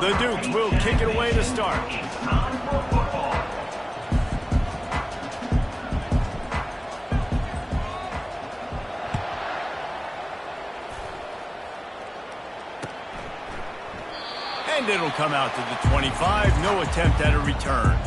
The Dukes will kick it away to start. And it'll come out to the 25. No attempt at a return.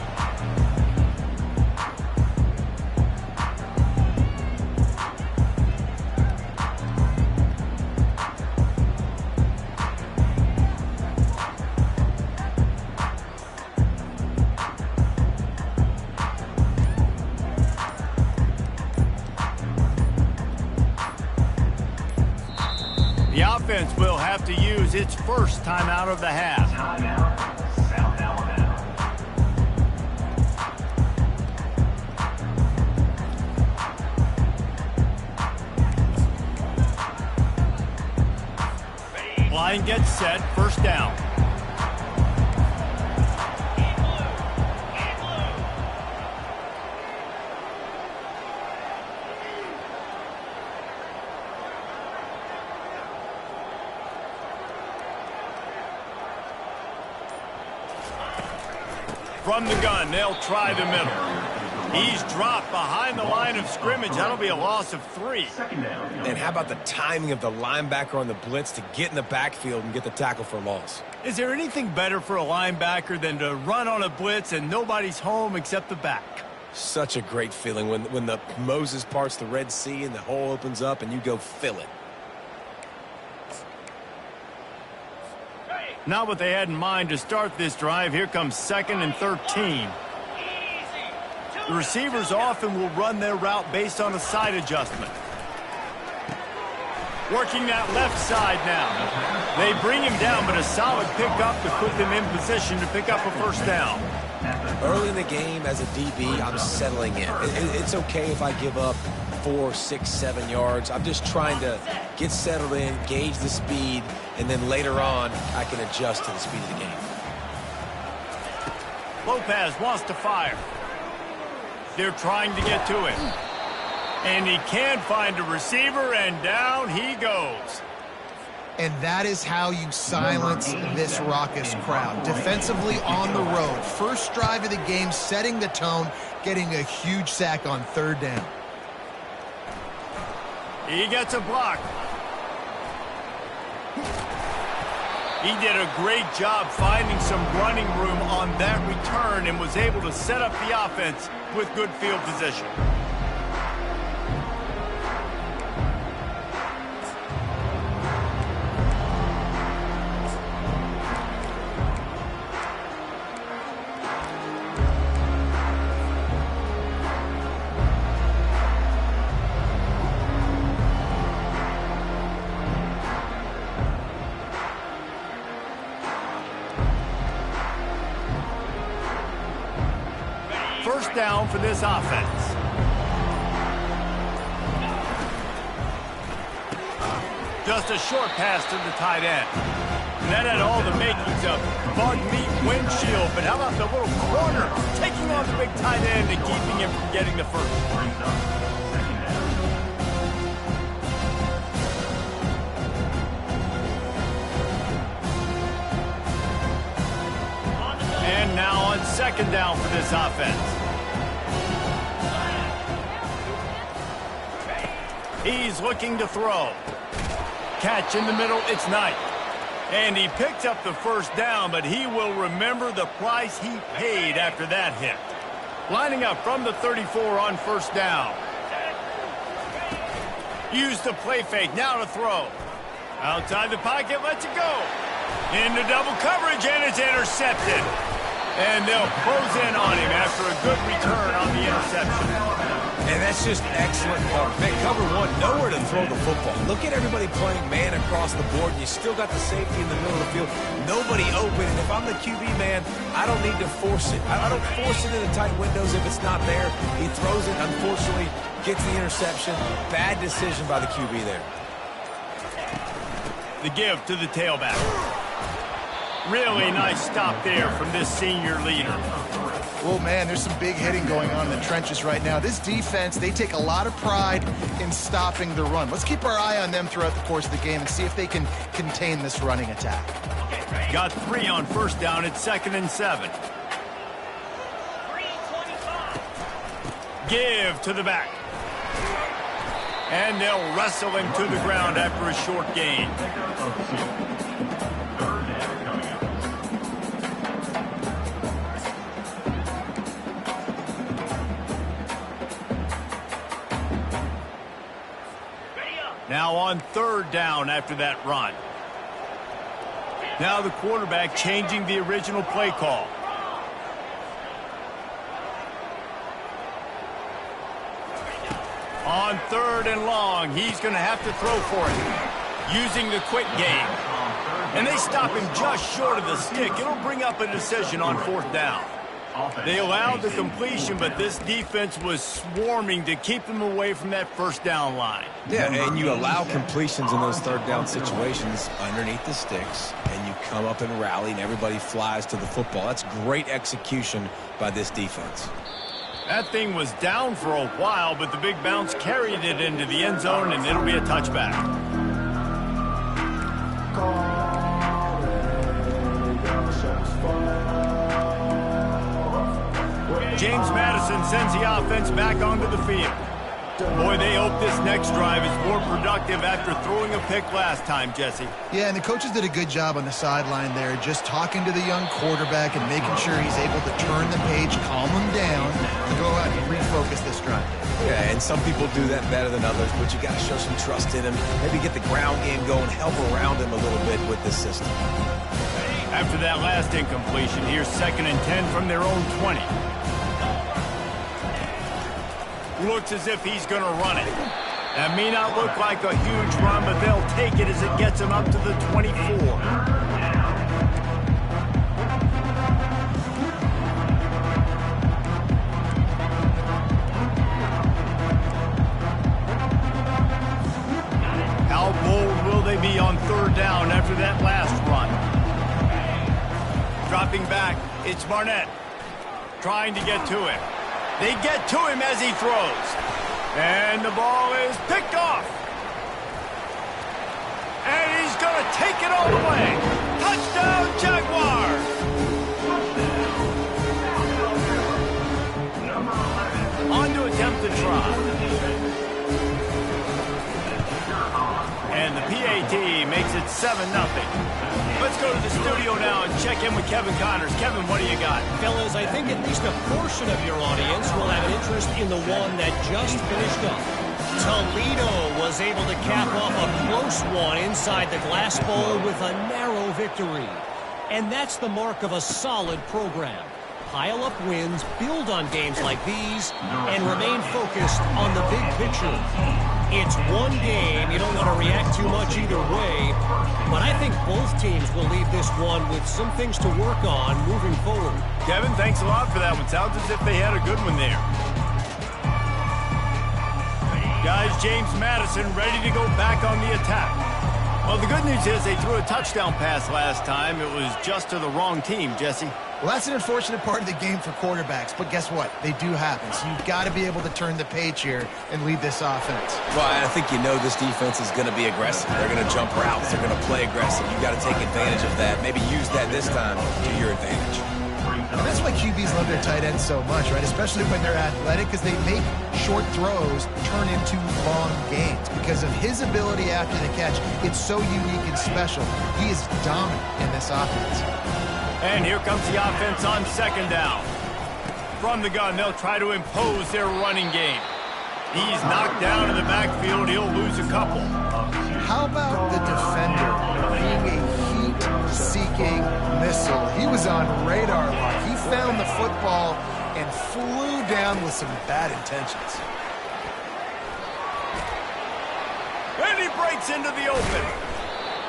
The offense will have to use its first time out of the half. South Alabama. Line gets set, first down. From the gun, they'll try the middle. He's dropped behind the line of scrimmage. That'll be a loss of 3. Second down. And how about the timing of the linebacker on the blitz to get in the backfield and get the tackle for a loss? Is there anything better for a linebacker than to run on a blitz and nobody's home except the back? Such a great feeling when the Moses parts the Red Sea and the hole opens up and you go fill it. Not what they had in mind to start this drive. Here comes 2nd and 13. The receivers often will run their route based on a side adjustment. Working that left side now. They bring him down, but a solid pickup to put them in position to pick up a first down. Early in the game, as a DB, I'm settling in. It's okay if I give up 4, 6, 7 yards. I'm just trying to get settled in, gauge the speed, and then later on, I can adjust to the speed of the game. Lopez wants to fire. They're trying to get to it. And he can't find a receiver, and down he goes. And that is how you silence this raucous crowd. Defensively on the road. First drive of the game, setting the tone, getting a huge sack on 3rd down. He gets a block. He did a great job finding some running room on that return and was able to set up the offense with good field position. First down for this offense. Just a short pass to the tight end. And that had all the makings of bug meat windshield, but how about the little corner taking on the big tight end and keeping him from getting the first? And now on 2nd down for this offense. He's looking to throw. Catch in the middle, it's Knight. And he picked up the first down, but he will remember the price he paid after that hit. Lining up from the 34 on first down. Use the play fake, now to throw. Outside the pocket, lets it go. Into double coverage, and it's intercepted. And they'll close in on him after a good return on the interception. And that's just excellent cover. Man, cover one, nowhere to throw the football. Look at everybody playing man across the board, and you still got the safety in the middle of the field. Nobody open, and if I'm the QB, man, I don't need to force it. I don't force it into tight windows if it's not there. He throws it, unfortunately, gets the interception. Bad decision by the QB there. The give to the tailback. Really nice stop there from this senior leader. Oh, man, there's some big hitting going on in the trenches right now. This defense, they take a lot of pride in stopping the run. Let's keep our eye on them throughout the course of the game and see if they can contain this running attack. got 3 on first down at 2nd and 7. Give to the back. And they'll wrestle him to the ground after a short gain. Now on 3rd down after that run. Now the quarterback changing the original play call. On 3rd and long, he's going to have to throw for it, using the quick game. And they stop him just short of the stick. It'll bring up a decision on 4th down. They allowed the completion, but this defense was swarming to keep them away from that 1st down line. Yeah, and you allow completions in those 3rd down situations underneath the sticks, and you come up and rally, and everybody flies to the football. That's great execution by this defense. That thing was down for a while, but the big bounce carried it into the end zone, and it'll be a touchback. James Madison sends the offense back onto the field. Boy, they hope this next drive is more productive after throwing a pick last time, Jesse. Yeah, and the coaches did a good job on the sideline there, just talking to the young quarterback and making sure he's able to turn the page, calm him down, and go out and refocus this drive. Yeah, and some people do that better than others, but you got to show some trust in him. Maybe get the ground game going, help around him a little bit with this system. After that last incompletion, here's 2nd and 10 from their own 20. Looks as if he's going to run it. That may not look like a huge run, but they'll take it as it gets him up to the 24. How bold will they be on 3rd down after that last run? Dropping back, it's Barnett. Trying to get to him. They get to him as he throws. And the ball is picked off. And he's going to take it all the way. Touchdown, Jaguars. On to attempt to try. And the PAT makes it 7-0. Let's go to the studio now and check in with Kevin Connors. Kevin, what do you got? Fellas, I think at least a portion of your audience will have an interest in the one that just finished up. Toledo was able to cap off a close one inside the Glass Bowl with a narrow victory. And that's the mark of a solid program. Pile up wins, build on games like these, and remain focused on the big picture. It's one game. You don't want to react too much either way. But I think both teams will leave this one with some things to work on moving forward. Kevin, thanks a lot for that one. Sounds as if they had a good one there. Guys, James Madison ready to go back on the attack. Well, the good news is they threw a touchdown pass last time. It was just to the wrong team, Jesse. Well, that's an unfortunate part of the game for quarterbacks, but guess what? They do happen. So you've got to be able to turn the page here and lead this offense. Well, I think you know this defense is going to be aggressive. They're going to jump routes. They're going to play aggressive. You've got to take advantage of that. Maybe use that this time to your advantage. And that's why QBs love their tight ends so much, right? Especially when they're athletic, because they make short throws turn into long gains. Because of his ability after the catch, it's so unique and special. He is dominant in this offense. And here comes the offense on 2nd down. From the gun, they'll try to impose their running game. He's knocked down in the backfield. He'll lose a couple. How about the defender being a heat-seeking missile? He was on radar lock. He found the football and flew down with some bad intentions. And he breaks into the open.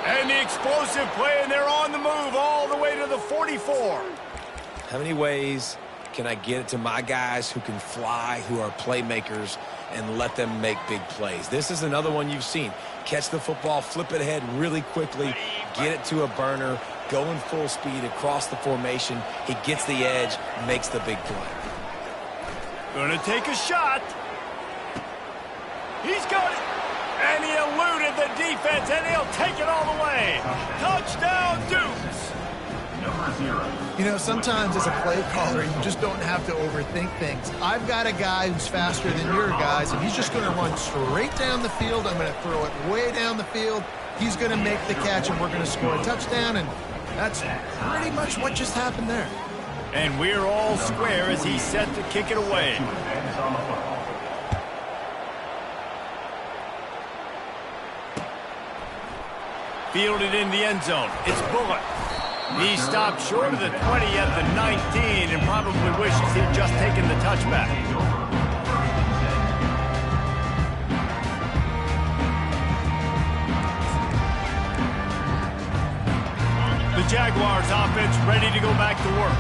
And the explosive play, and they're on the move all the way to the 44. How many ways can I get it to my guys who can fly, who are playmakers, and let them make big plays? This is another one you've seen. Catch the football, flip it ahead really quickly, get it to a burner, go in full speed across the formation. He gets the edge, makes the big play. Gonna take a shot. He's got it. And he eluded the defense, and he'll take it all the way. Touchdown, Dukes. You know, sometimes as a play caller, you just don't have to overthink things. I've got a guy who's faster than your guys, and he's just going to run straight down the field. I'm going to throw it way down the field. He's going to make the catch, and we're going to score a touchdown, and that's pretty much what just happened there. And we're all square as he's set to kick it away. Fielded in the end zone. It's Bullock. He stopped short of the 20 at the 19 and probably wishes he'd just taken the touchback. The Jaguars offense ready to go back to work.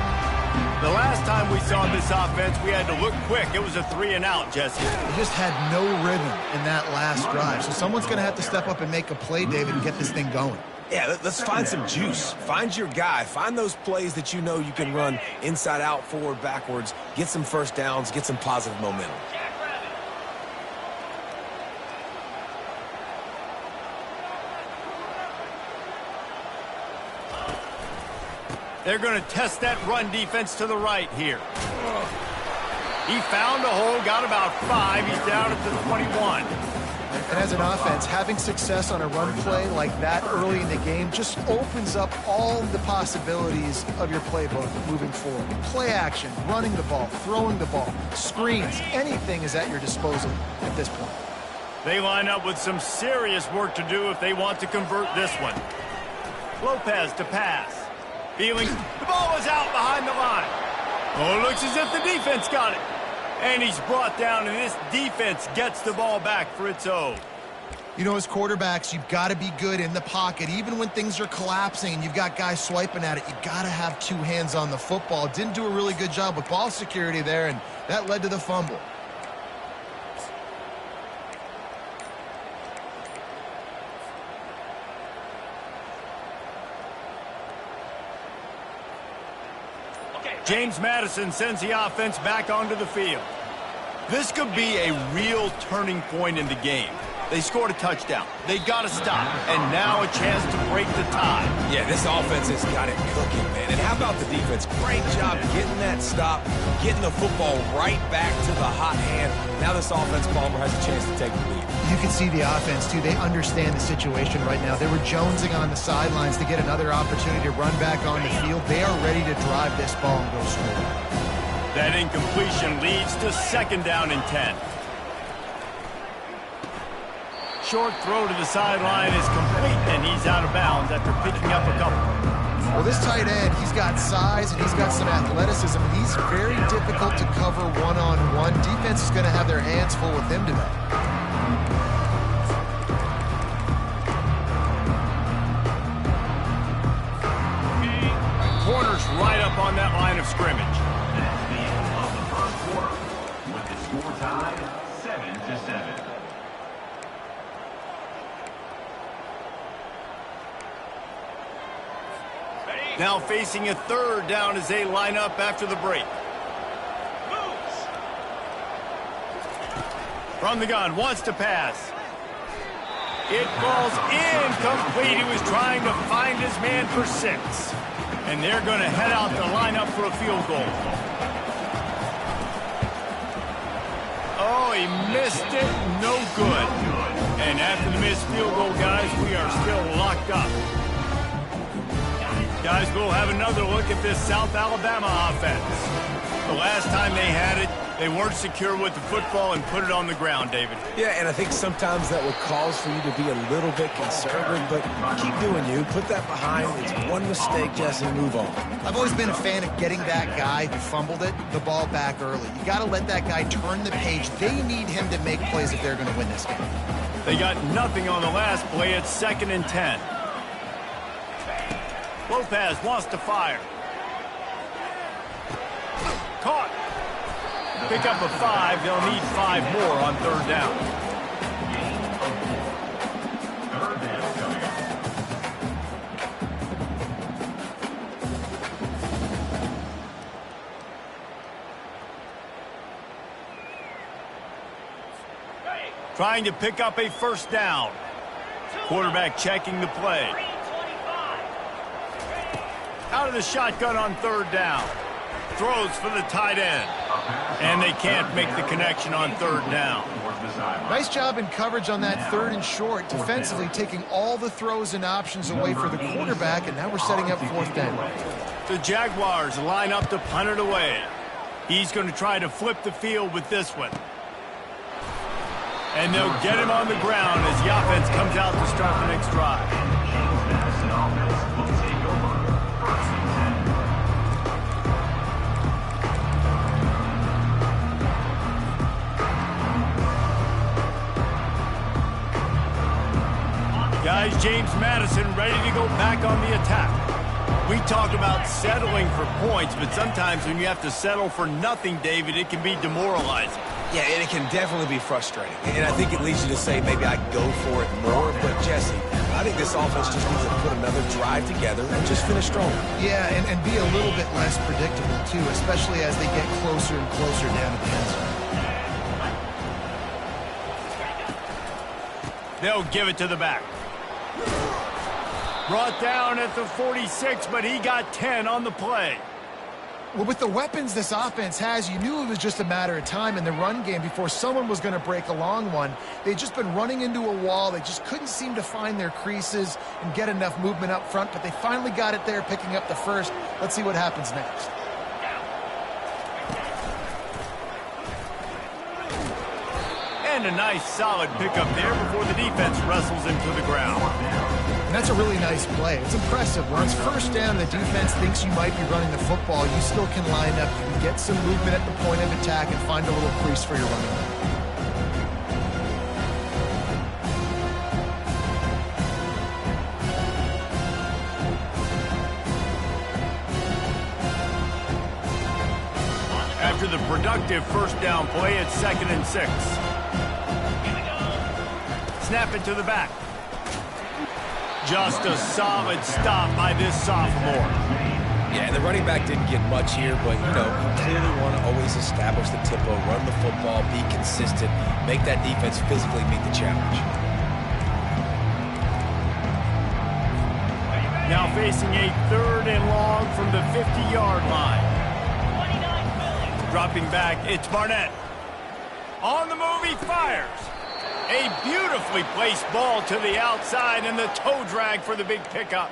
The last time we saw this offense, we had to look quick. It was a 3-and-out, Jesse. They just had no rhythm in that last drive. So someone's going to have to step up and make a play, David, and get this thing going. Yeah, let's find some juice. Find your guy. Find those plays that you know you can run inside out, forward, backwards. Get some first downs. Get some positive momentum. They're going to test that run defense to the right here. He found a hole, got about 5. He's down at the 21. And as an offense, having success on a run play like that early in the game just opens up all the possibilities of your playbook moving forward. Play action, running the ball, throwing the ball, screens, anything is at your disposal at this point. They line up with some serious work to do if they want to convert this one. Lopez to pass. Feeling the ball was out behind the line. Oh, it looks as if the defense got it. And he's brought down, and this defense gets the ball back for its own. You know, as quarterbacks, you've got to be good in the pocket. Even when things are collapsing and you've got guys swiping at it, you've got to have 2 hands on the football. Didn't do a really good job with ball security there, and that led to the fumble. James Madison sends the offense back onto the field. This could be a real turning point in the game. They scored a touchdown. They got to stop. And now a chance to break the tie. Yeah, this offense has got it cooking, man. And how about the defense? Great job getting that stop, getting the football right back to the hot hand. Now this offense, Palmer, has a chance to take the lead. You can see the offense, too. They understand the situation right now. They were jonesing on the sidelines to get another opportunity to run back on the field. They are ready to drive this ball and go score. That incompletion leads to 2nd down and 10. Short throw to the sideline is complete, and he's out of bounds after picking up a couple. Well, this tight end, he's got size and he's got some athleticism. He's very difficult to cover one-on-one. Defense is going to have their hands full with him today. Corner's right up on that line of scrimmage. That's the end of the first quarter, with the score tied 7-7. Now facing a 3rd down as they line up after the break. From the gun, wants to pass. It falls incomplete. He was trying to find his man for 6. And they're going to head out to line up for a field goal. Oh, he missed it. No good. And after the missed field goal, guys, we are still locked up. Guys, we'll have another look at this South Alabama offense. The last time they had it, they weren't secure with the football and put it on the ground, David. Yeah, and I think sometimes that would cause for you to be a little bit conservative, but keep doing you. Put that behind. It's one mistake, Jesse, move on. I've always been a fan of getting that guy who fumbled it, the ball back early. You got to let that guy turn the page. They need him to make plays if they're going to win this game. They got nothing on the last play. It's 2nd and 10. Lopez wants to fire. Caught. Pick up a 5. They'll need 5 more on 3rd down. Third down coming up. Trying to pick up a 1st down. Quarterback checking the play. out of the shotgun on third down. Throws for the tight end. And they can't make the connection on third down. Nice job in coverage on that third and short, defensively taking all the throws and options away for the quarterback, and now we're setting up fourth down. The Jaguars line up to punt it away. He's going to try to flip the field with this one. And they'll get him on the ground as the offense comes out to start the next drive. Guys, James Madison ready to go back on the attack. We talk about settling for points, but sometimes when you have to settle for nothing, David, it can be demoralizing. Yeah, and it can definitely be frustrating. And I think it leads you to say maybe I go for it more. But, Jesse, I think this offense just needs to put another drive together and just finish strong. Yeah, and be a little bit less predictable, too, especially as they get closer and closer down to the end zone. They'll give it to the back. Brought down at the 46, but he got 10 on the play. Well, with the weapons this offense has, you knew it was just a matter of time in the run game before someone was going to break a long one. They'd just been running into a wall. They just couldn't seem to find their creases and get enough movement up front, but they finally got it there, picking up the first. Let's see what happens next. And a nice solid pickup there before the defense wrestles him to the ground. And that's a really nice play. It's impressive. When it's first down, the defense thinks you might be running the football. You still can line up, you can get some movement at the point of attack and find a little crease for your running back. After the productive first down play, it's 2nd and 6. Snap it to the back. Just a solid stop by this sophomore. Yeah, the running back didn't get much here, but, you clearly want to always establish the tempo, run the football, be consistent, make that defense physically meet the challenge. Now facing a 3rd and long from the 50-yard line. Dropping back, it's Barnett. On the move, he fires. A beautifully placed ball to the outside and the toe drag for the big pickup.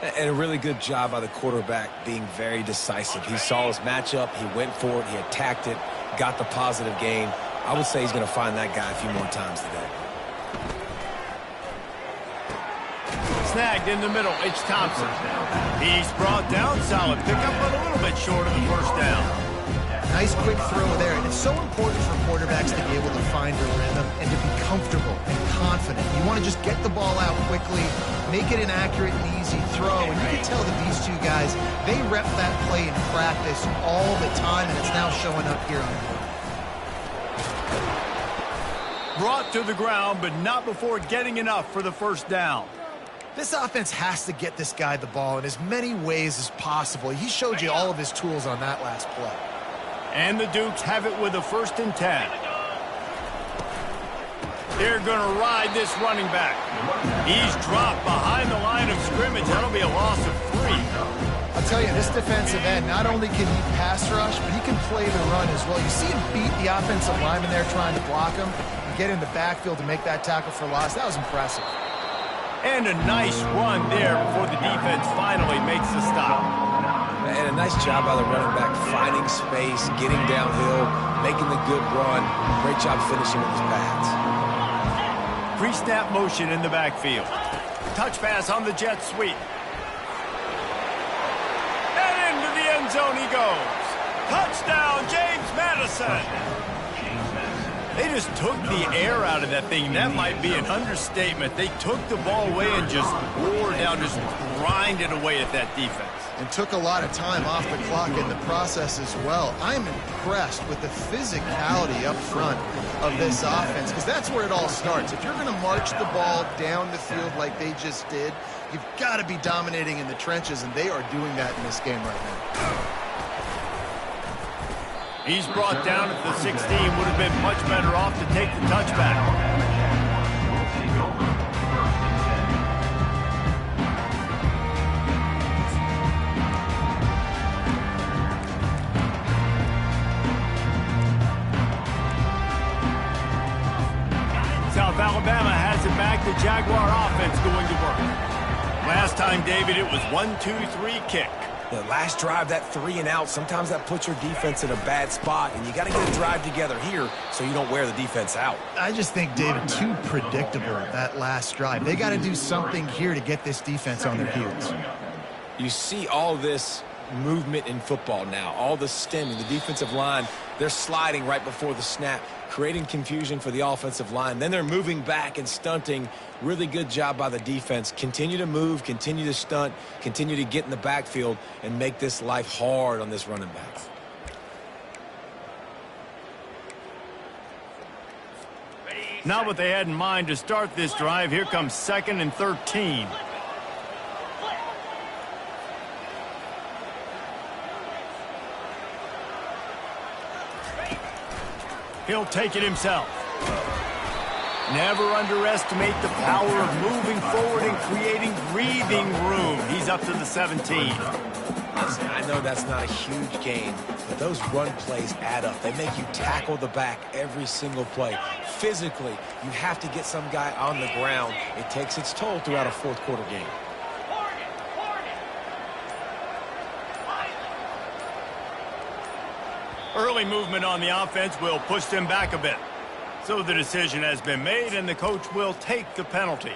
And a really good job by the quarterback being very decisive. He saw his matchup, he went for it, he attacked it, got the positive gain. I would say he's going to find that guy a few more times today. Snagged in the middle, it's Thompson. He's brought down, solid pickup, but a little bit short of the first down. Nice quick throw there, and it's so important for quarterbacks to be able to find a rhythm and to be comfortable and confident. You want to just get the ball out quickly, make it an accurate and easy throw, and you can tell that these two guys, they rep that play in practice all the time, and it's now showing up here on the field. Brought to the ground, but not before getting enough for the first down. This offense has to get this guy the ball in as many ways as possible. He showed you all of his tools on that last play. And the Dukes have it with a 1st and 10. They're going to ride this running back. He's dropped behind the line of scrimmage. That'll be a loss of 3. I'll tell you, this defensive end, not only can he pass rush, but he can play the run as well. You see him beat the offensive lineman there trying to block him and get in the backfield to make that tackle for loss. That was impressive. And a nice run there before the defense finally makes the stop. And a nice job by the running back, finding space, getting downhill, making the good run. Great job finishing with his pads. Pre-snap motion in the backfield. Touch pass on the jet sweep. And into the end zone he goes. Touchdown, James Madison. They just took the air out of that thing. That might be an understatement. They took the ball away and just wore down, just grinded away at that defense. And took a lot of time off the clock in the process as well. I'm impressed with the physicality up front of this offense, because that's where it all starts. If you're going to march the ball down the field like they just did, you've got to be dominating in the trenches, and they are doing that in this game right now. He's brought down at the 16. Would have been much better off to take the touchback. Jaguar offense going to work. Last time, David, it was 1-2-3 kick. The last drive, that 3 and out, sometimes that puts your defense in a bad spot, and you got to get a drive together here so you don't wear the defense out. I just think, David, too predictable, that last drive. They got to do something here to get this defense on their heels. You see all this movement in football now, all the stemming, the defensive line, they're sliding right before the snap, creating confusion for the offensive line. Then they're moving back and stunting. Really good job by the defense. Continue to move, continue to stunt, continue to get in the backfield and make this life hard on this running back. Not what they had in mind to start this drive. Here comes 2nd and 13. He'll take it himself. Never underestimate the power of moving forward and creating breathing room. He's up to the 17. Listen, I know that's not a huge gain, but those run plays add up. They make you tackle the back every single play. Physically, you have to get some guy on the ground. It takes its toll throughout a fourth quarter game. Early movement on the offense will push them back a bit. So the decision has been made, and the coach will take the penalty.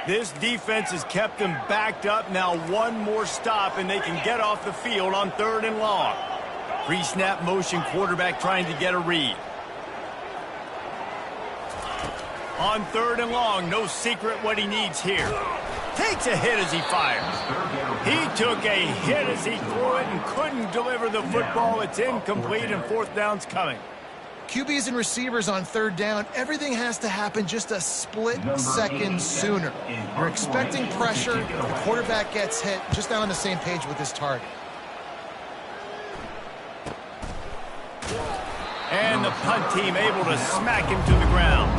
This defense has kept them backed up. Now one more stop, and they can get off the field on 3rd and long. Pre-snap motion, quarterback trying to get a read. On 3rd and long, no secret what he needs here. Takes a hit as he fires. He took a hit as he threw it and couldn't deliver the football. It's incomplete, and 4th down's coming. QBs and receivers on 3rd down, everything has to happen just a split second sooner. You're expecting pressure, the quarterback gets hit, just not on the same page with his target. And the punt team able to smack him to the ground.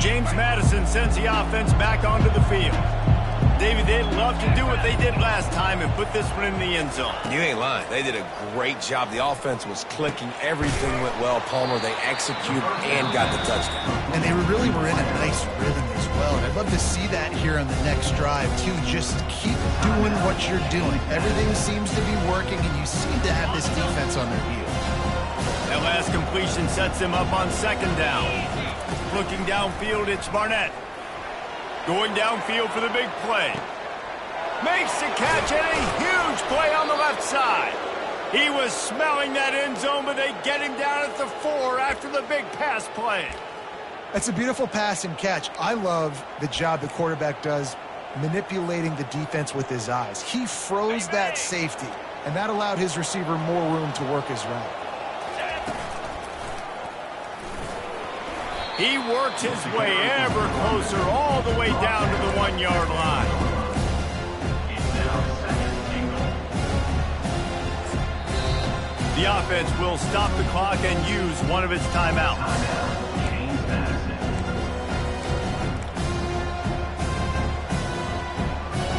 James Madison sends the offense back onto the field. David, they'd love to do what they did last time and put this one in the end zone. You ain't lying. They did a great job. The offense was clicking. Everything went well. Palmer, they executed and got the touchdown. And they really were in a nice rhythm as well. And I'd love to see that here on the next drive, too. Just keep doing what you're doing. Everything seems to be working, and you seem to have this defense on their heels. That last completion sets them up on 2nd down. Looking downfield, it's Barnett. Going downfield for the big play. Makes the catch, and a huge play on the left side. He was smelling that end zone, but they get him down at the 4 after the big pass play. That's a beautiful pass and catch. I love the job the quarterback does manipulating the defense with his eyes. He froze that safety, and that allowed his receiver more room to work his route. He worked his way ever closer all the way down to the 1-yard line. The offense will stop the clock and use one of its timeouts.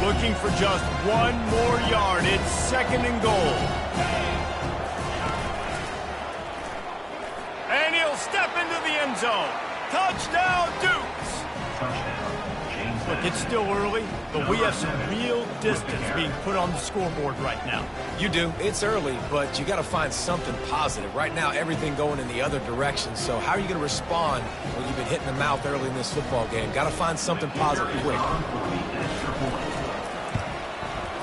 Looking for just 1 more yard. It's 2nd and goal. And he'll step into the end zone. Touchdown, Dukes! Look, it's still early, but we have some real distance being put on the scoreboard right now. You do. It's early, but you got to find something positive. Right now, everything going in the other direction. So how are you going to respond when you've been hit in the mouth early in this football game? Got to find something positive quick.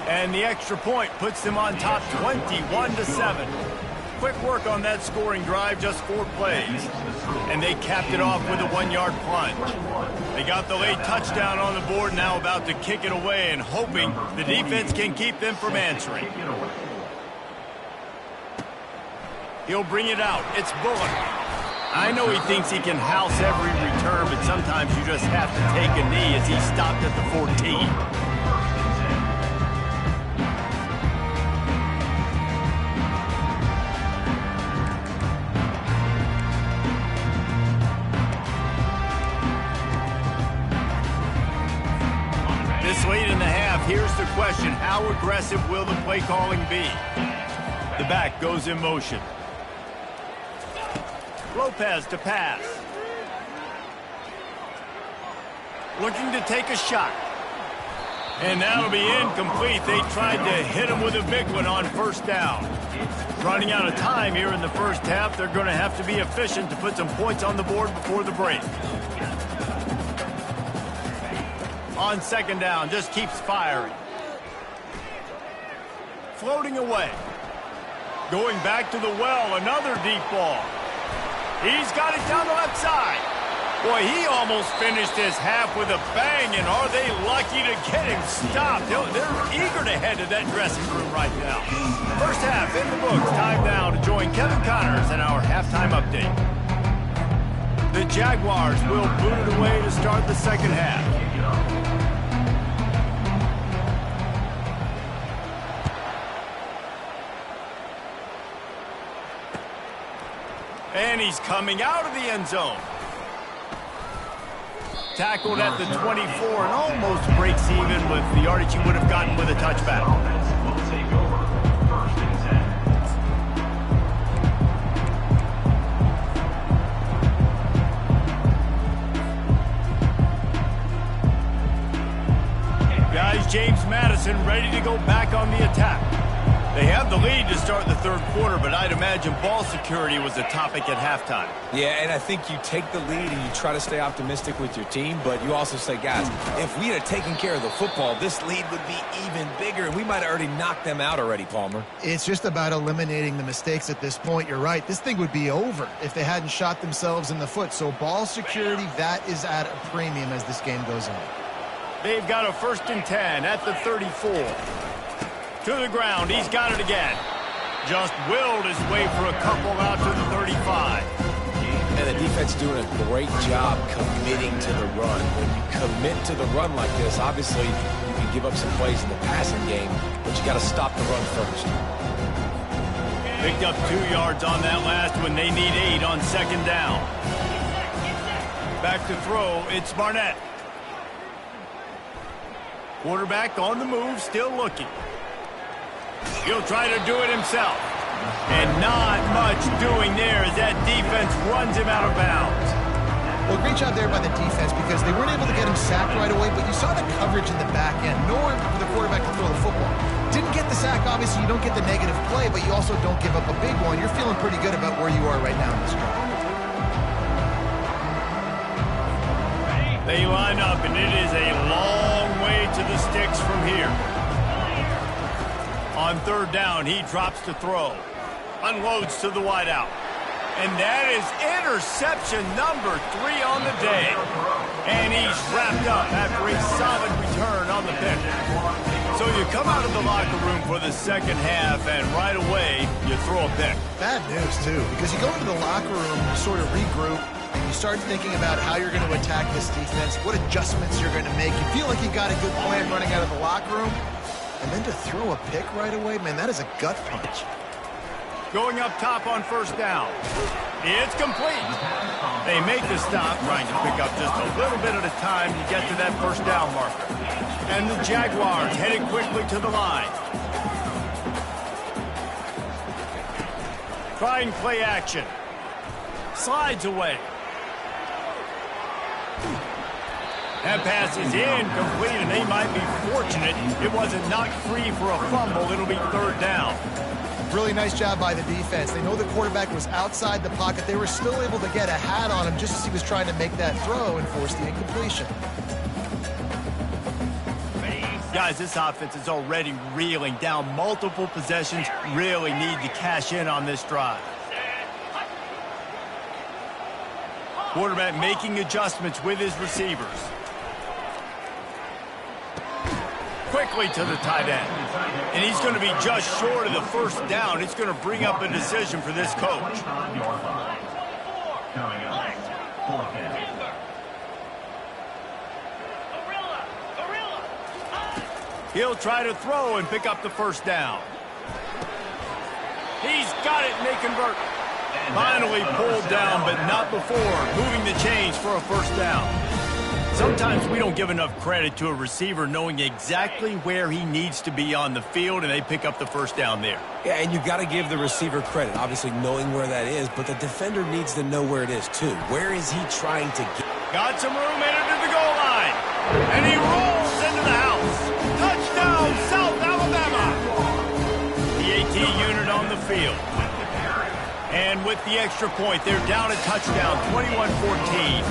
And the extra point puts them on top 21-7. Quick work on that scoring drive, just 4 plays. And they capped it off with a 1-yard plunge. They got the late touchdown on the board, now about to kick it away and hoping the defense can keep them from answering. He'll bring it out. It's Bullock. I know he thinks he can house every return, but sometimes you just have to take a knee as he stopped at the 14. here's the question. How aggressive will the play calling be? The back goes in motion. Lopez to pass. Looking to take a shot. And that'll be incomplete. They tried to hit him with a big one on first down. Running out of time here in the first half. They're going to have to be efficient to put some points on the board before the break. On second down, just keeps firing. Floating away. Going back to the well, another deep ball. He's got it down the left side. Boy, he almost finished his half with a bang, and are they lucky to get him stopped? They're eager to head to that dressing room right now. First half in the books. Time now to join Kevin Connors in our halftime update. The Jaguars will boot it away to start the second half. And he's coming out of the end zone. Tackled at the 24 and almost breaks even with the yardage he would have gotten with a touchback. Will take over. First and 10. Guys, James Madison ready to go back on the attack. They have the lead to start the third quarter, but I'd imagine ball security was a topic at halftime. Yeah, and I think you take the lead and you try to stay optimistic with your team, but you also say, guys, if we had taken care of the football, this lead would be even bigger, and we might have already knocked them out already, Palmer. It's just about eliminating the mistakes at this point. You're right. This thing would be over if they hadn't shot themselves in the foot. So ball security, that is at a premium as this game goes on. They've got a 1st and 10 at the 34. To the ground, he's got it again. Just willed his way for a couple out to the 35. And the defense doing a great job committing to the run. When you commit to the run like this, obviously you can give up some plays in the passing game, but you got to stop the run first. Picked up 2 yards on that last one. They need 8 on second down. Back to throw, it's Barnett. Quarterback on the move, still looking. He'll try to do it himself. And not much doing there as that defense runs him out of bounds. Well, great job there by the defense because they weren't able to get him sacked right away, but you saw the coverage in the back end. Nowhere for the quarterback to throw the football. Didn't get the sack, obviously. You don't get the negative play, but you also don't give up a big one. You're feeling pretty good about where you are right now in this drive. They line up, and it is a long way to the sticks from here. On third down, he drops to throw. Unloads to the wideout. And that is interception number 3 on the day. And he's wrapped up after a solid return on the pick. So you come out of the locker room for the second half, and right away, you throw a pick. Bad news, too, because you go into the locker room, you sort of regroup, and you start thinking about how you're going to attack this defense, what adjustments you're going to make. You feel like you got a good plan running out of the locker room. And then to throw a pick right away, man, that is a gut punch. Going up top on first down. It's complete. They make the stop, trying to pick up just a little bit at a time to get to that first down marker. And the Jaguars headed quickly to the line. Trying play action. Slides away. That pass is incomplete, and they might be fortunate it wasn't knocked free for a fumble. It'll be third down. Really nice job by the defense. They know the quarterback was outside the pocket. They were still able to get a hat on him just as he was trying to make that throw and force the incompletion. Guys, this offense is already reeling down multiple possessions. Really need to cash in on this drive. Quarterback making adjustments with his receivers. Quickly to the tight end. And he's going to be just short of the first down. It's going to bring up a decision for this coach. Coming up, He'll try to throw and pick up the first down. He's got it, and they convert. Finally pulled down, but not before moving the chains for a first down. Sometimes we don't give enough credit to a receiver knowing exactly where he needs to be on the field, and they pick up the first down there. Yeah, and you've got to give the receiver credit, obviously knowing where that is, but the defender needs to know where it is too. Where is he trying to get? Got some room, headed to the goal line. And he rolls into the house. Touchdown, South Alabama. The AT unit on the field. And with the extra point, they're down a touchdown, 21-14.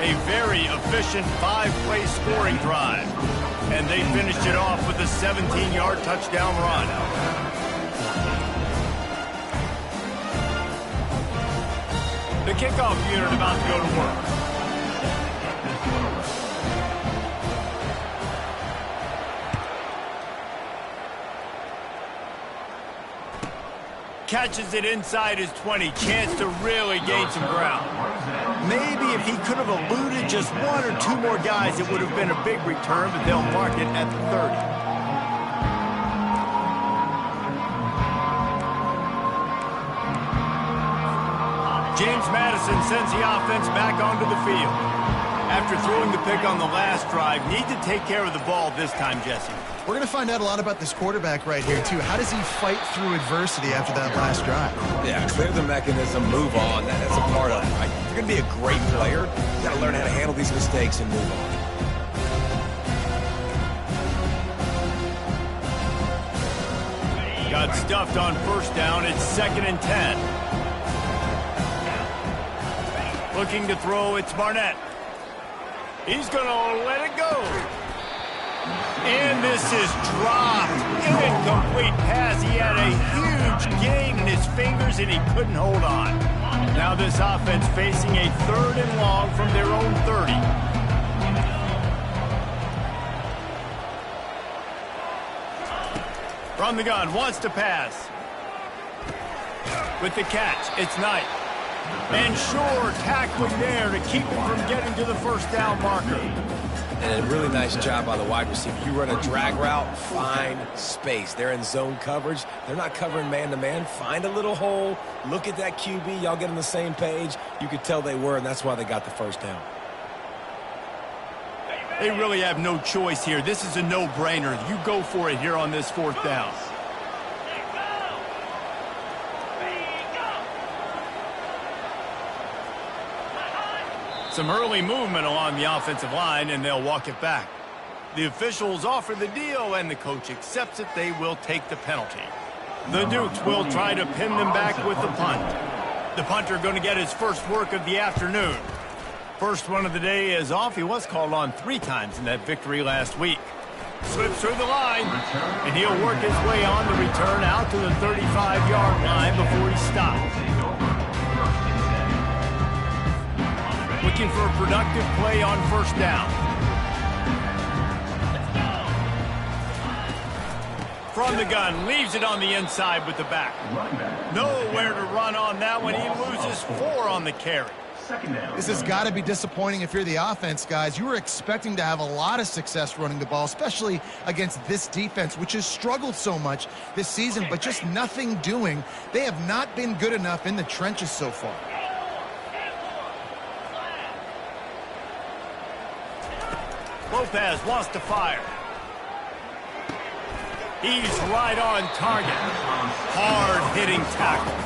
A very efficient 5-play scoring drive. And they finished it off with a 17-yard touchdown run. The kickoff unit about to go to work. Catches it inside his 20. Chance to really gain some ground. Maybe if he could have eluded just one or two more guys, it would have been a big return, but they'll mark it at the 30. James Madison sends the offense back onto the field. After throwing the pick on the last drive, need to take care of the ball this time, Jesse. We're going to find out a lot about this quarterback right here, too. How does he fight through adversity after that last drive? Yeah, clear the mechanism, move on. That's a part of it, right? If you're going to be a great player, you got to learn how to handle these mistakes and move on. Got stuffed on first down. It's 2nd and 10. Looking to throw, it's Barnett. He's going to let it go. And this is dropped. Incomplete pass. He had a huge gain in his fingers, and he couldn't hold on. Now this offense facing a 3rd and long from their own 30. From the gun, wants to pass. With the catch, it's Knight. And Shore tackling there to keep him from getting to the first down marker. And a really nice job by the wide receiver. You run a drag route, find space. They're in zone coverage. They're not covering man-to-man. Find a little hole. Look at that QB. Y'all get on the same page. You could tell they were, and that's why they got the first down. They really have no choice here. This is a no-brainer. You go for it here on this 4th down. Some early movement along the offensive line, and they'll walk it back. The officials offer the deal, and the coach accepts it. They will take the penalty. The Dukes will try to pin them back with the punt. The punter going to get his first work of the afternoon. First one of the day is off. He was called on 3 times in that victory last week. Slips through the line, and he'll work his way on the return out to the 35-yard line before he stops. Looking for a productive play on first down. From the gun, leaves it on the inside with the back. Nowhere to run on that one. He loses 4 on the carry. This has got to be disappointing if you're the offense, guys. You were expecting to have a lot of success running the ball, especially against this defense, which has struggled so much this season, but just nothing doing. They have not been good enough in the trenches so far. Lopez wants to fire. He's right on target. Hard-hitting tackle.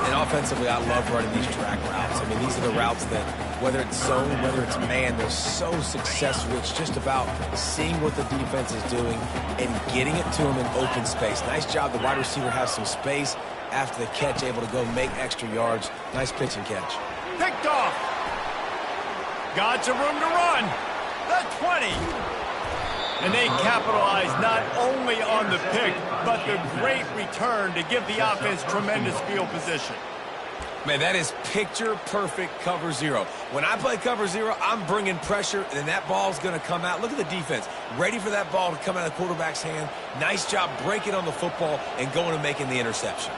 And offensively, I love running these drag routes. I mean, these are the routes that, whether it's zone, whether it's man, they're so successful. It's just about seeing what the defense is doing and getting it to them in open space. Nice job. The wide receiver has some space after the catch, able to go make extra yards. Nice pitch and catch. Picked off. Got some room to run. The 20. And they capitalize not only on the pick, but the great return to give the offense tremendous field position. Man, that is picture-perfect cover 0. When I play cover 0, I'm bringing pressure, and that ball's going to come out. Look at the defense. Ready for that ball to come out of the quarterback's hand. Nice job breaking on the football and going and making the interception.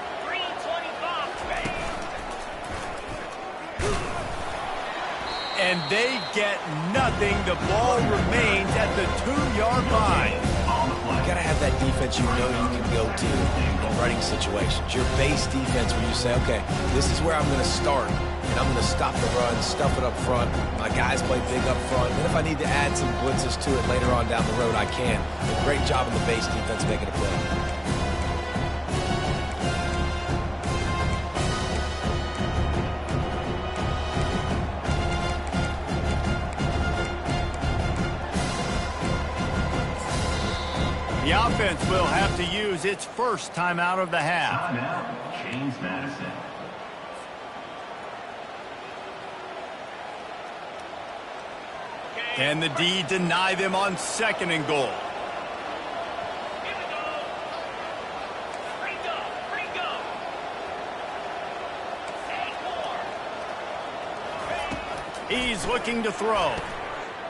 And they get nothing. The ball remains at the 2-yard line. You got to have that defense you know you can go to in running situations. Your base defense where you say, okay, this is where I'm going to start. and I'm going to stop the run, stuff it up front. My guys play big up front. And if I need to add some blitzes to it later on down the road, I can. A great job in the base defense making a play. The offense will have to use its first timeout of the half. Timeout, James Madison. Can the D deny them on 2nd and goal? He's looking to throw.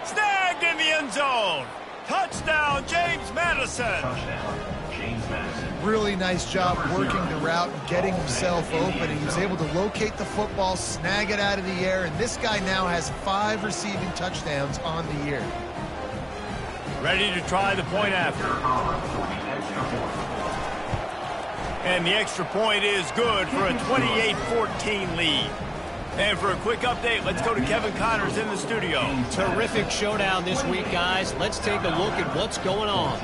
Snagged in the end zone. Touchdown, James Madison. Touchdown, James Madison. Really nice job working the route and getting himself open. He was able to locate the football, snag it out of the air, and this guy now has 5 receiving touchdowns on the year. Ready to try the point after. And the extra point is good for a 28-14 lead. And for a quick update, let's go to Kevin Connors in the studio. Terrific showdown this week, guys. Let's take a look at what's going on.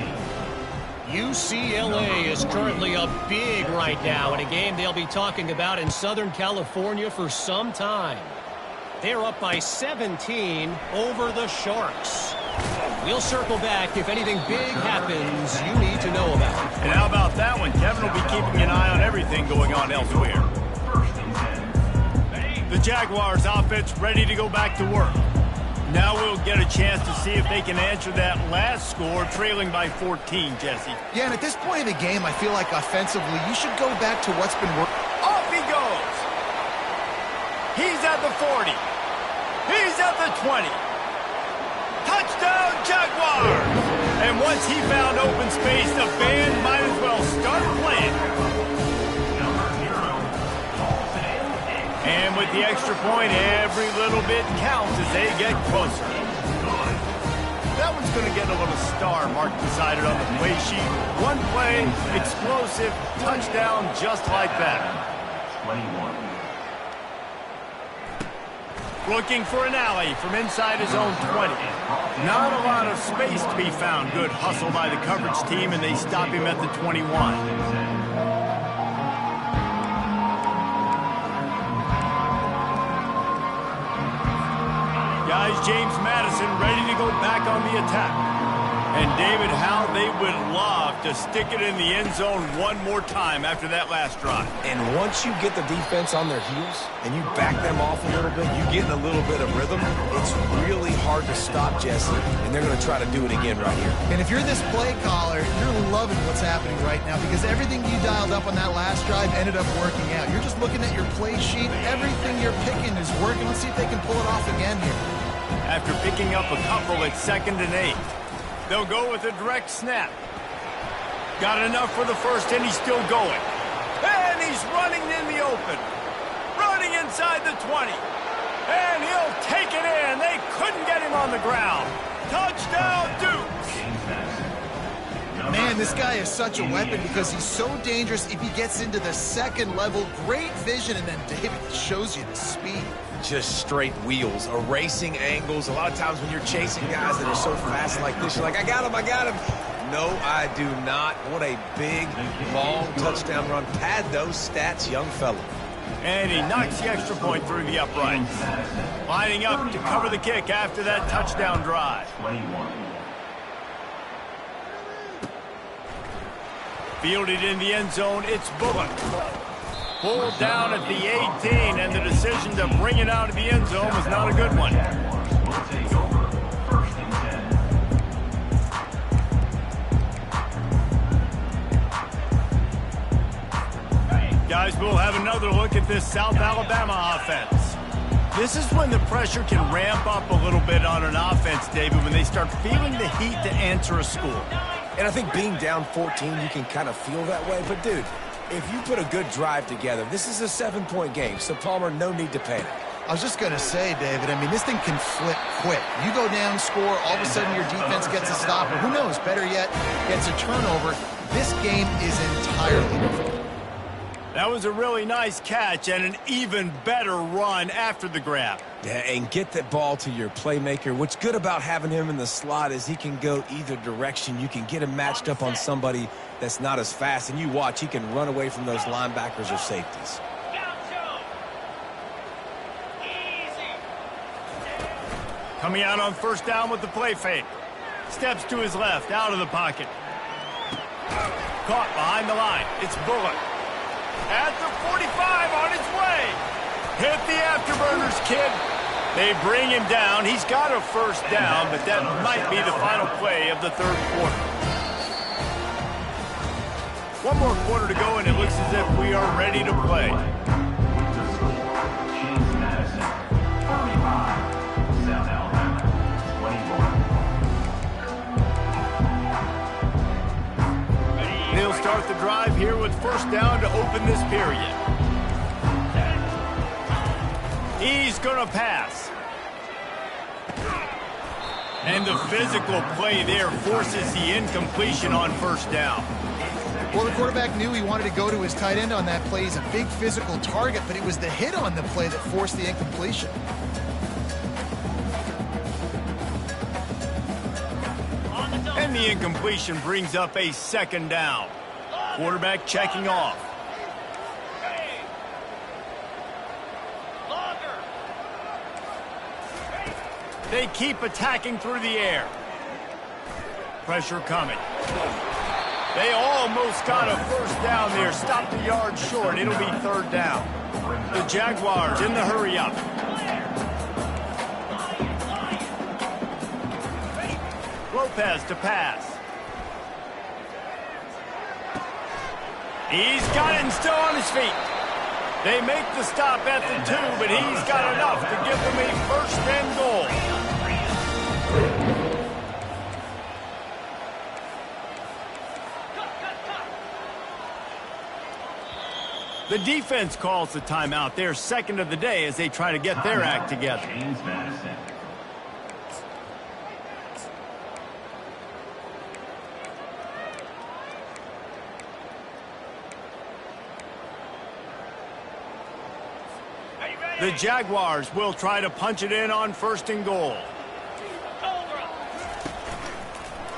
UCLA is currently up big right now in a game they'll be talking about in Southern California for some time. They're up by 17 over the Sharks. We'll circle back if anything big happens you need to know about. And how about that one? Kevin will be keeping an eye on everything going on elsewhere. The Jaguars offense ready to go back to work. Now we'll get a chance to see if they can answer that last score, trailing by 14, Jesse. Yeah, and at this point of the game, I feel like offensively, you should go back to what's been working. Off he goes. He's at the 40. He's at the 20. Touchdown, Jaguars! And once he found open space, the band might as well start playing. And with the extra point, every little bit counts as they get closer. That one's going to get a little star mark beside it on the play sheet. One play, explosive, touchdown just like that. 21. Looking for an alley from inside his own 20. Not a lot of space to be found. Good hustle by the coverage team, and they stop him at the 21. Guys, James Madison ready to go back on the attack. And David, how they would love to stick it in the end zone one more time after that last drive. And once you get the defense on their heels and you back them off a little bit, you get in a little bit of rhythm, it's really hard to stop, Jesse, and they're going to try to do it again right here. And if you're this play caller, you're loving what's happening right now because everything you dialed up on that last drive ended up working out. You're just looking at your play sheet. Everything you're picking is working. Let's see if they can pull it off again here. After picking up a couple at 2nd and 8, they'll go with a direct snap. Got enough for the first, and he's still going. And he's running in the open. Running inside the 20. And he'll take it in. They couldn't get him on the ground. Touchdown, Dukes. Man, this guy is such a weapon because he's so dangerous if he gets into the 2nd level. Great vision, and then David shows you the speed. Just straight wheels, erasing angles. A lot of times when you're chasing guys that are so fast like this, you're like, I got him, I got him. No, I do not. What a big, long touchdown run. Pad those stats, young fella. And he knocks the extra point through the uprights. Lining up to cover the kick after that touchdown drive. 21. Fielded in the end zone, it's Bullock. Pulled down at the 18, and the decision to bring it out of the end zone was not a good one. Will take over 1st and 10. Guys, we'll have another look at this South Alabama offense. This is when the pressure can ramp up a little bit on an offense, David, when they start feeling the heat to answer a score. And I think being down 14, you can kind of feel that way. But, dude, if you put a good drive together, this is a 7-point game, so Palmer, no need to panic. I was just going to say, David, I mean, this thing can flip quick. You go down, score, all of a sudden your defense gets a stop, or who knows, better yet, gets a turnover. This game is entirely different. That was a really nice catch and an even better run after the grab. Yeah, and get that ball to your playmaker. What's good about having him in the slot is he can go either direction. You can get him matched up on somebody that's not as fast, and you watch, he can run away from those linebackers or safeties. Coming out on first down with the play fake. Steps to his left, out of the pocket. Caught behind the line. It's Bullock. At the 45, on his way. Hit the afterburners, kid. They bring him down. He's got a first down, but that might be the final play of the third quarter. One more quarter to go, and it looks as if we are ready to play. The score, James Madison, 35. South Alabama, 21. They'll start the drive here with first down to open this period. He's going to pass. And the physical play there forces the incompletion on first down. Well, the quarterback knew he wanted to go to his tight end on that play. He's a big physical target, but it was the hit on the play that forced the incompletion. And the incompletion brings up a second down. Quarterback checking off. They keep attacking through the air. Pressure coming. They almost got a first down there. Stopped a yard short. It'll be third down. The Jaguars in the hurry up. Lopez to pass. He's got it and still on his feet. They make the stop at the 2, but he's got enough to give them a first and goal. The defense calls the timeout. Their second of the day as they try to get their act together. James Madison. The Jaguars will try to punch it in on first and goal.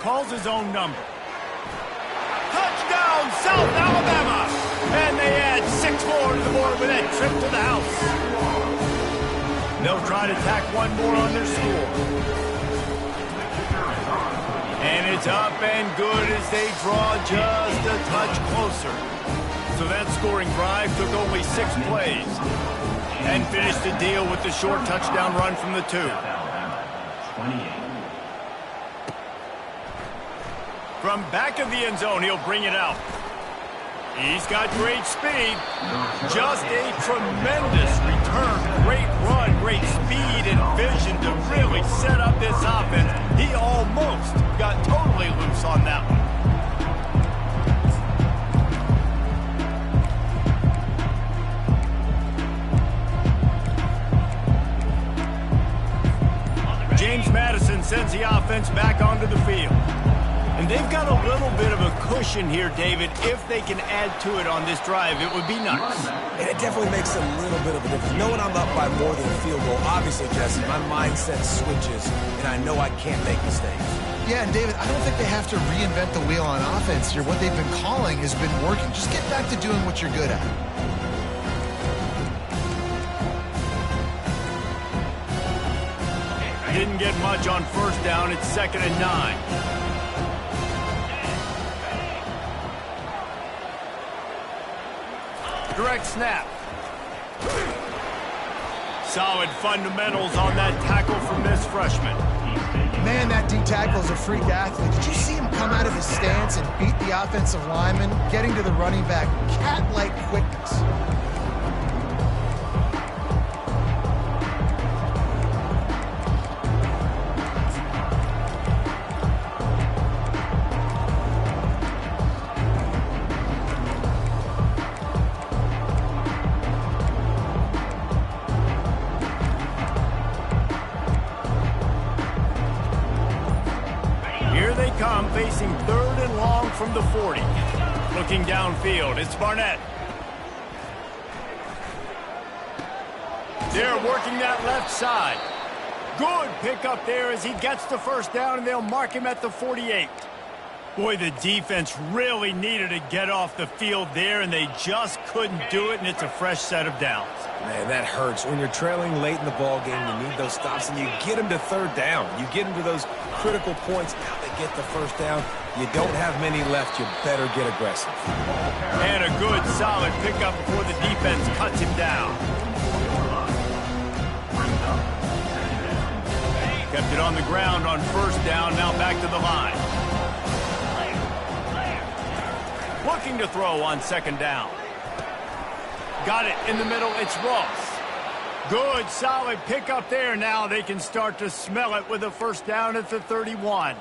Calls his own number. Touchdown, South Alabama! And they add 6 more to the board with that trip to the house. They'll try to tack one more on their score. And it's up and good as they draw just a touch closer. So that scoring drive took only 6 plays. And finished the deal with the short touchdown run from the 2. Alabama, 28. From back of the end zone, he'll bring it out. He's got great speed. Just a tremendous return. Great run, great speed and vision to really set up this offense. He almost got totally loose on that one. James Madison sends the offense back onto the field. And they've got a little bit of a cushion here, David. If they can add to it on this drive, it would be nice. And it definitely makes a little bit of a difference. Knowing I'm up by more than a field goal, obviously, Jesse, my mindset switches, and I know I can't make mistakes. Yeah, and David, I don't think they have to reinvent the wheel on offense here. What they've been calling has been working. Just get back to doing what you're good at. Didn't get much on first down. It's 2nd and 9. Direct snap. Solid fundamentals on that tackle from this freshman. Man, that D tackle is a freak athlete. Did you see him come out of his stance and beat the offensive lineman, getting to the running back? Cat-like quickness. Facing 3rd and long from the 40. Looking downfield, it's Barnett. They're working that left side. Good pickup there as he gets the first down, and they'll mark him at the 48. Boy, the defense really needed to get off the field there, and they just couldn't do it, and it's a fresh set of downs. Man, that hurts. When you're trailing late in the ball game, you need those stops, and you get them to third down. You get them to those critical points. Now they get the first down. You don't have many left. You better get aggressive. And a good, solid pickup before the defense cuts him down. Kept it on the ground on first down, now back to the line. Looking to throw on second down. Got it in the middle, it's Ross. Good, solid pickup there. Now they can start to smell it with a first down at the 31.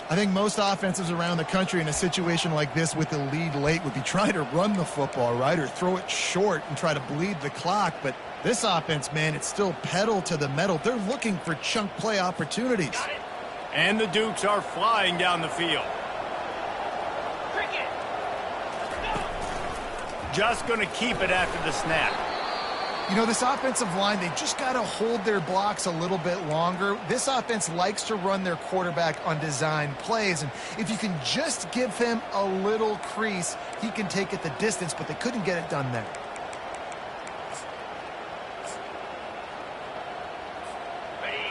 I think most offenses around the country in a situation like this with the lead late would be trying to run the football, right, or throw it short and try to bleed the clock. But this offense, man, it's still pedal to the metal. They're looking for chunk play opportunities. And the Dukes are flying down the field. Just going to keep it after the snap. You know, this offensive line, they just got to hold their blocks a little bit longer. This offense likes to run their quarterback on design plays, and if you can just give him a little crease, he can take it the distance, but they couldn't get it done there.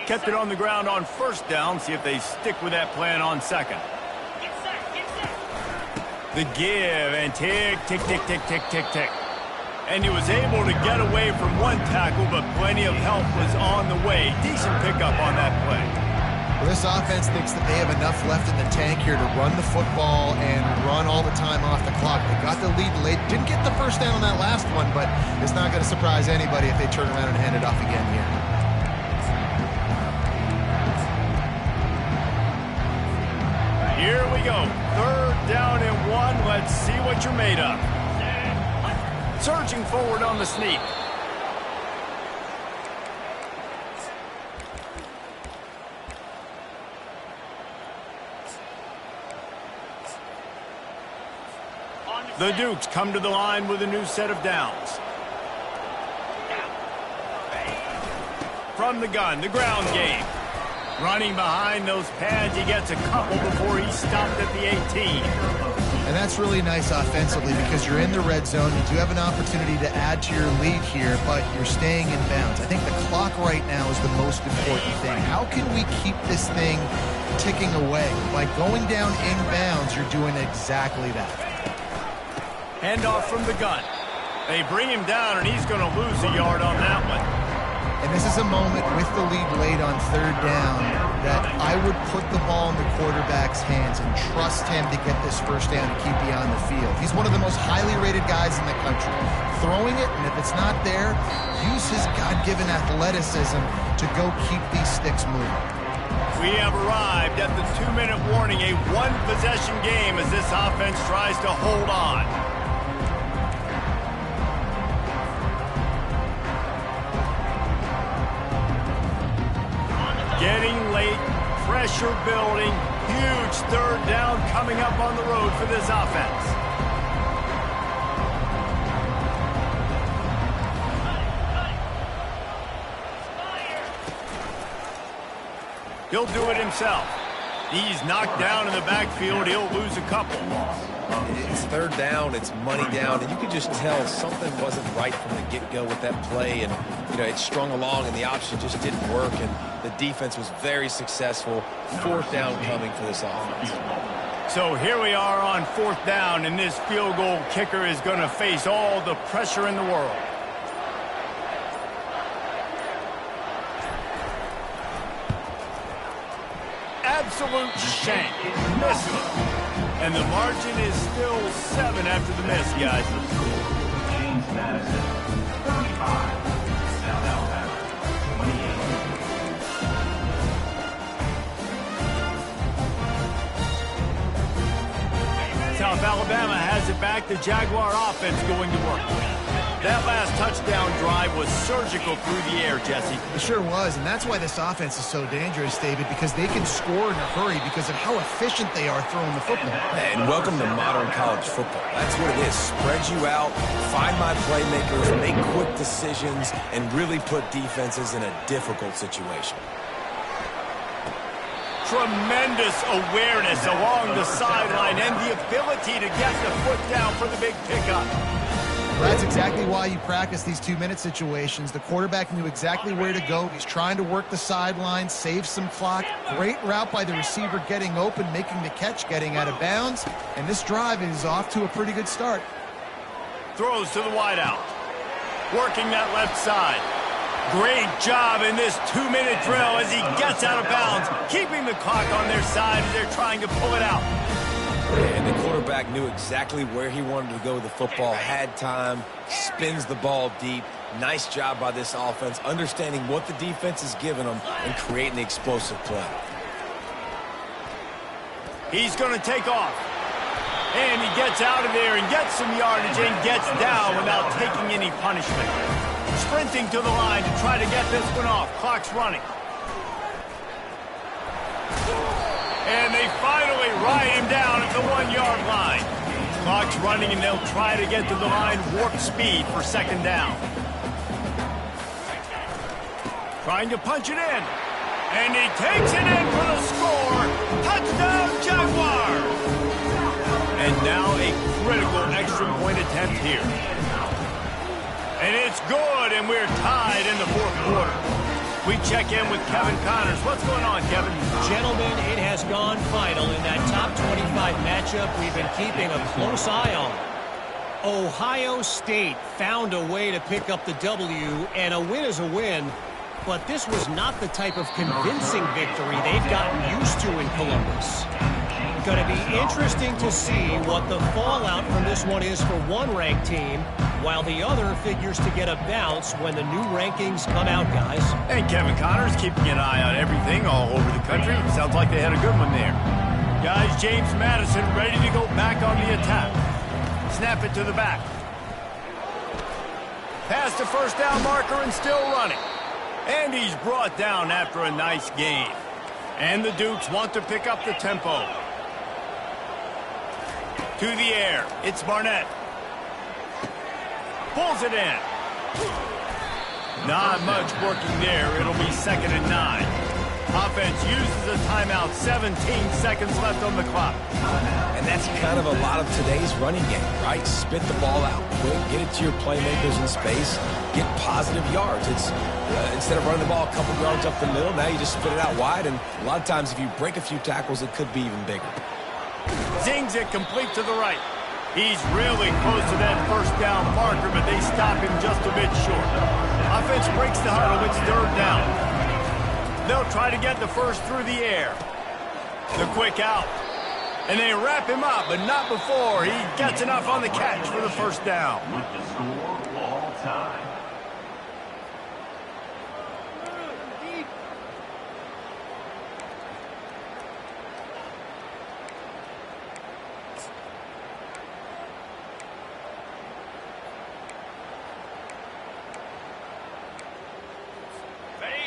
Kept it on the ground on first down. See if they stick with that plan on second. The give and tick, tick, tick, tick, tick, tick, tick. And he was able to get away from one tackle, but plenty of help was on the way. Decent pickup on that play. Well, this offense thinks that they have enough left in the tank here to run the football and run all the time off the clock. They got the lead late. Didn't get the first down on that last one, but it's not going to surprise anybody if they turn around and hand it off again here. Here we go. Third down and 1. Let's see what you're made of. Surging forward on the sneak. The Dukes come to the line with a new set of downs. From the gun, the ground game. Running behind those pads, he gets a couple before he stopped at the 18. And that's really nice offensively because you're in the red zone. You do have an opportunity to add to your lead here, but you're staying in bounds. I think the clock right now is the most important thing. How can we keep this thing ticking away? By going down in bounds, you're doing exactly that. Handoff from the gun. They bring him down, and he's going to lose a yard on that one. And this is a moment with the lead late on third down that I would put the ball in the quarterback's hands and trust him to get this first down and keep you on the field. He's one of the most highly rated guys in the country. Throwing it, and if it's not there, use his God-given athleticism to go keep these sticks moving. We have arrived at the 2-minute warning, a one-possession game as this offense tries to hold on. Getting late, pressure building, huge third down coming up on the road for this offense. He'll do it himself. He's knocked down in the backfield. He'll lose a couple. It's third down, it's money down, and you can just tell something wasn't right from the get-go with that play, and you know it strung along and the option just didn't work, and the defense was very successful. Fourth down coming for this offense. So here we are on fourth down, and this field goal kicker is going to face all the pressure in the world. Absolute shank. Missed it. And the margin is still 7 after the miss, guys. James Madison, 35. South Alabama, 28. South Alabama has it back. The Jaguar offense going to work. That last touchdown drive was surgical through the air, Jesse. It sure was, and that's why this offense is so dangerous, David, because they can score in a hurry because of how efficient they are throwing the football. And welcome to modern college football. That's what it is. Spread you out, find my playmakers, make quick decisions, and really put defenses in a difficult situation. Tremendous awareness along the sideline and the ability to get the foot down for the big pickup. Well, that's exactly why you practice these 2-minute situations. The quarterback knew exactly where to go. He's trying to work the sideline, save some clock. Great route by the receiver getting open, making the catch, getting out of bounds. And this drive is off to a pretty good start. Throws to the wideout. Working that left side. Great job in this 2-minute drill as he gets out of bounds, keeping the clock on their side as they're trying to pull it out. And the quarterback knew exactly where he wanted to go with the football, had time, spins the ball deep. Nice job by this offense, understanding what the defense is giving them and creating the explosive play. He's going to take off. And he gets out of there and gets some yardage and gets down without taking any punishment. Sprinting to the line to try to get this one off. Clock's running. And they finally ride him down at the 1-yard line. Clock's running, and they'll try to get to the line warp speed for second down. Trying to punch it in. And he takes it in for the score. Touchdown, Jaguars! And now a critical extra point attempt here. And it's good, and we're tied in the fourth quarter. We check in with Kevin Connors. What's going on, Kevin? Gentlemen, it has gone final in that top 25 matchup we've been keeping a close eye on. Ohio State found a way to pick up the W, and a win is a win, but this was not the type of convincing victory they've gotten used to in Columbus. Going to be interesting to see what the fallout from this one is for one ranked team, while the other figures to get a bounce when the new rankings come out, guys. And Kevin Connors keeping an eye on everything all over the country. Sounds like they had a good one there. Guys, James Madison ready to go back on the attack. Snap it to the back. Past the first down marker and still running. And he's brought down after a nice gain. And the Dukes want to pick up the tempo. To the air. It's Barnett. Pulls it in. Not much working there. It'll be 2nd and 9. Offense uses a timeout. 17 seconds left on the clock. And that's kind of a lot of today's running game, right? Spit the ball out quick, get it to your playmakers in space, get positive yards. It's instead of running the ball a couple yards up the middle, now you just spit it out wide, and a lot of times if you break a few tackles, it could be even bigger. Zings it complete to the right. He's really close to that first down marker, but they stop him just a bit short. Offense breaks the huddle. It's 3rd down. They'll try to get the first through the air. The quick out. And they wrap him up, but not before he gets enough on the catch for the first down. With the score all time.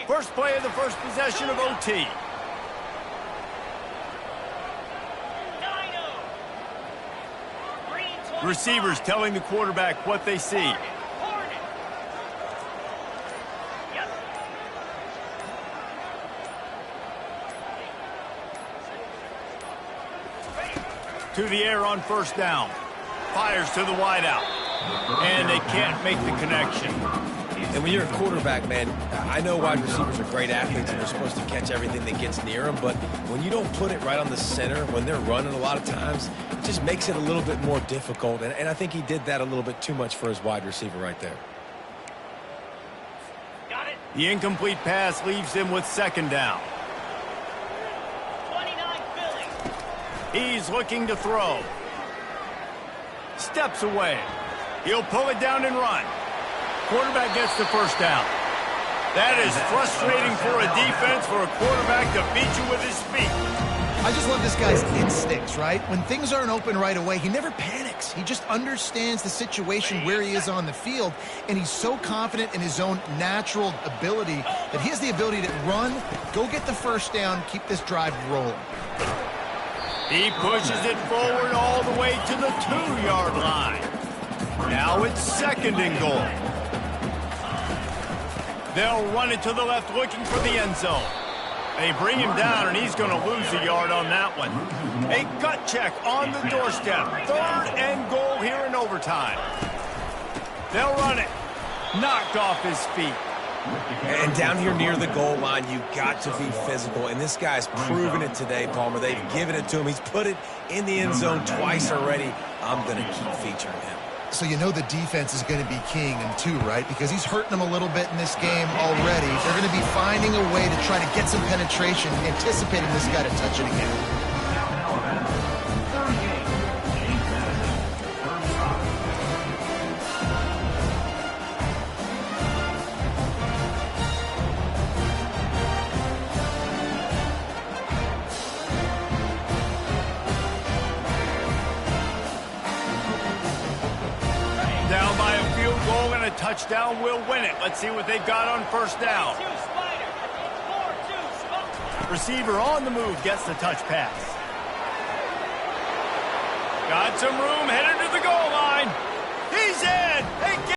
First play of the first possession of OT. Receivers telling the quarterback what they see. To the air on first down. Fires to the wideout. And they can't make the connection. And when you're a quarterback, man, I know wide receivers are great athletes and they're supposed to catch everything that gets near them, but when you don't put it right on the center, when they're running a lot of times, it just makes it a little bit more difficult. And I think he did that a little bit too much for his wide receiver right there. Got it. The incomplete pass leaves him with 2nd down. 29 Philly. He's looking to throw. Steps away. He'll pull it down and run. Quarterback gets the first down. That is frustrating for a defense, for a quarterback to beat you with his feet. I just love this guy's instincts, right? When things aren't open right away, he never panics. He just understands the situation where he is on the field, and he's so confident in his own natural ability that he has the ability to run, go get the first down, keep this drive rolling. He pushes it forward all the way to the 2-yard line. Now it's 2nd and goal. They'll run it to the left, looking for the end zone. They bring him down, and he's going to lose a yard on that one. A gut check on the doorstep. 3rd and goal here in overtime. They'll run it. Knocked off his feet. And down here near the goal line, you got to be physical. And this guy's proven it today, Palmer. They've given it to him. He's put it in the end zone twice already. I'm going to keep featuring him. So you know the defense is going to be king in 2, right? Because he's hurting them a little bit in this game already. They're going to be finding a way to try to get some penetration, anticipating this guy to touch it again. Down by a field goal and a touchdown will win it. Let's see what they've got on first down. Receiver on the move gets the touch pass. Got some room, headed to the goal line.